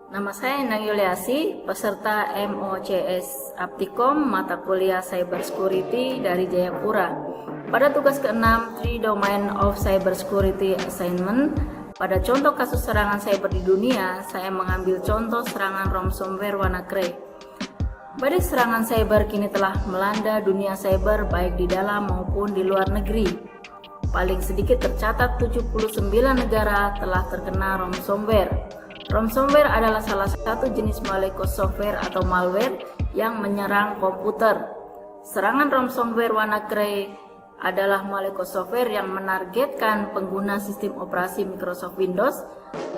Nama saya Endang Yuliasi, peserta MOCS Aptikom mata kuliah Cyber Security dari Jayapura. Pada tugas ke-6, 3 Domain of Cyber Security Assignment, pada contoh kasus serangan cyber di dunia, saya mengambil contoh serangan ransomware WannaCry. Badai serangan cyber kini telah melanda dunia cyber baik di dalam maupun di luar negeri. Paling sedikit tercatat 79 negara telah terkena ransomware. Ransomware adalah salah satu jenis malicious software atau malware yang menyerang komputer. Serangan ransomware WannaCry adalah malicious software yang menargetkan pengguna sistem operasi Microsoft Windows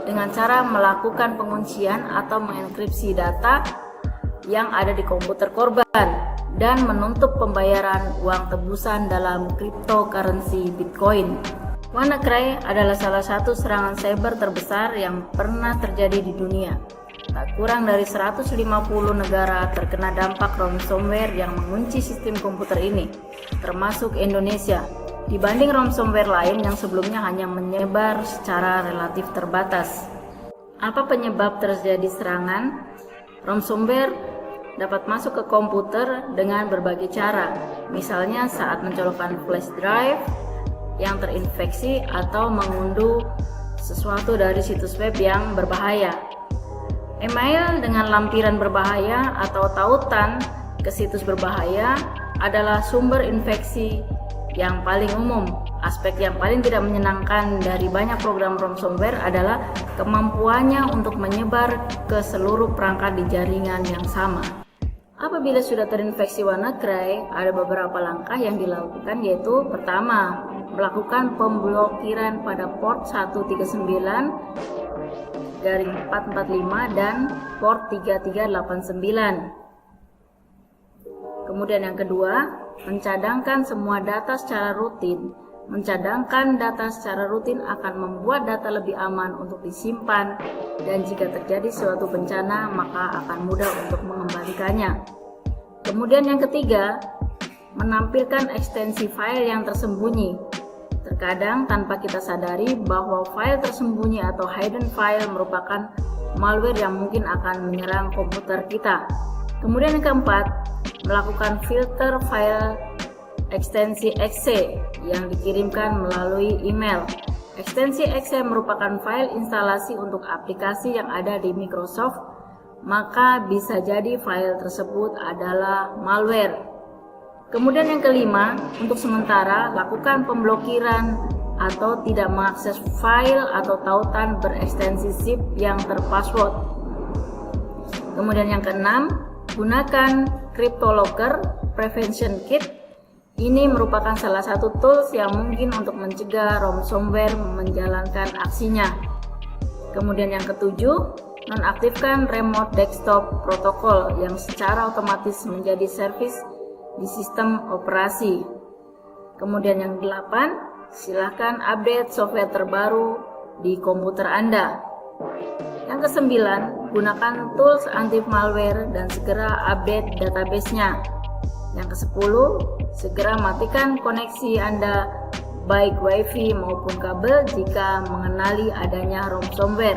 dengan cara melakukan penguncian atau mengenkripsi data yang ada di komputer korban dan menuntut pembayaran uang tebusan dalam cryptocurrency Bitcoin. WannaCry adalah salah satu serangan cyber terbesar yang pernah terjadi di dunia. Tak kurang dari 150 negara terkena dampak ransomware yang mengunci sistem komputer ini, termasuk Indonesia, dibanding ransomware lain yang sebelumnya hanya menyebar secara relatif terbatas. Apa penyebab terjadi serangan? Ransomware dapat masuk ke komputer dengan berbagai cara, misalnya saat mencolokkan flash drive yang terinfeksi atau mengunduh sesuatu dari situs web yang berbahaya. Email dengan lampiran berbahaya atau tautan ke situs berbahaya adalah sumber infeksi yang paling umum. Aspek yang paling tidak menyenangkan dari banyak program ransomware adalah kemampuannya untuk menyebar ke seluruh perangkat di jaringan yang sama. Apabila sudah terinfeksi WannaCry, ada beberapa langkah yang dilakukan, yaitu pertama, melakukan pemblokiran pada port 139/445 dan port 3389. Kemudian yang kedua, mencadangkan semua data secara rutin. Mencadangkan data secara rutin akan membuat data lebih aman untuk disimpan, dan jika terjadi suatu bencana maka akan mudah untuk mengembalikannya. Kemudian yang ketiga, menampilkan ekstensi file yang tersembunyi. Terkadang tanpa kita sadari bahwa file tersembunyi atau hidden file merupakan malware yang mungkin akan menyerang komputer kita. Kemudian yang keempat, melakukan filter file ekstensi exe yang dikirimkan melalui email. Ekstensi exe merupakan file instalasi untuk aplikasi yang ada di Microsoft, maka bisa jadi file tersebut adalah malware. Kemudian yang kelima, untuk sementara lakukan pemblokiran atau tidak mengakses file atau tautan berekstensi zip yang terpassword. Kemudian yang keenam, gunakan CryptoLocker Prevention Kit. Ini merupakan salah satu tools yang mungkin untuk mencegah ransomware menjalankan aksinya. Kemudian yang ketujuh, nonaktifkan Remote Desktop Protocol yang secara otomatis menjadi service di sistem operasi. Kemudian yang delapan, silakan update software terbaru di komputer Anda. Yang kesembilan, gunakan tools anti malware dan segera update database-nya. Yang kesepuluh, segera matikan koneksi Anda baik WiFi maupun kabel jika mengenali adanya ransomware.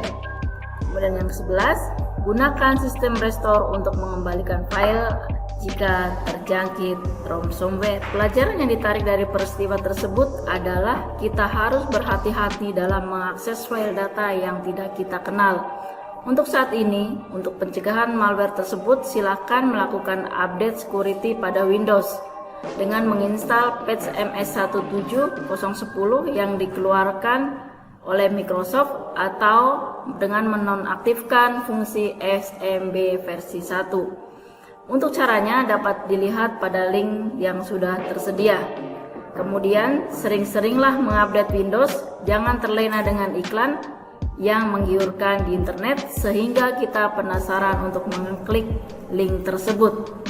Kemudian yang ke-11, gunakan sistem restore untuk mengembalikan file jika terjangkit ransomware. Pelajaran yang ditarik dari peristiwa tersebut adalah kita harus berhati-hati dalam mengakses file data yang tidak kita kenal. Untuk saat ini, untuk pencegahan malware tersebut, silakan melakukan update security pada Windows dengan menginstal patch MS17010 yang dikeluarkan oleh Microsoft atau dengan menonaktifkan fungsi SMB versi 1. Untuk caranya dapat dilihat pada link yang sudah tersedia. Kemudian, sering-seringlah mengupdate Windows, jangan terlena dengan iklan yang menggiurkan di internet sehingga kita penasaran untuk mengklik link tersebut.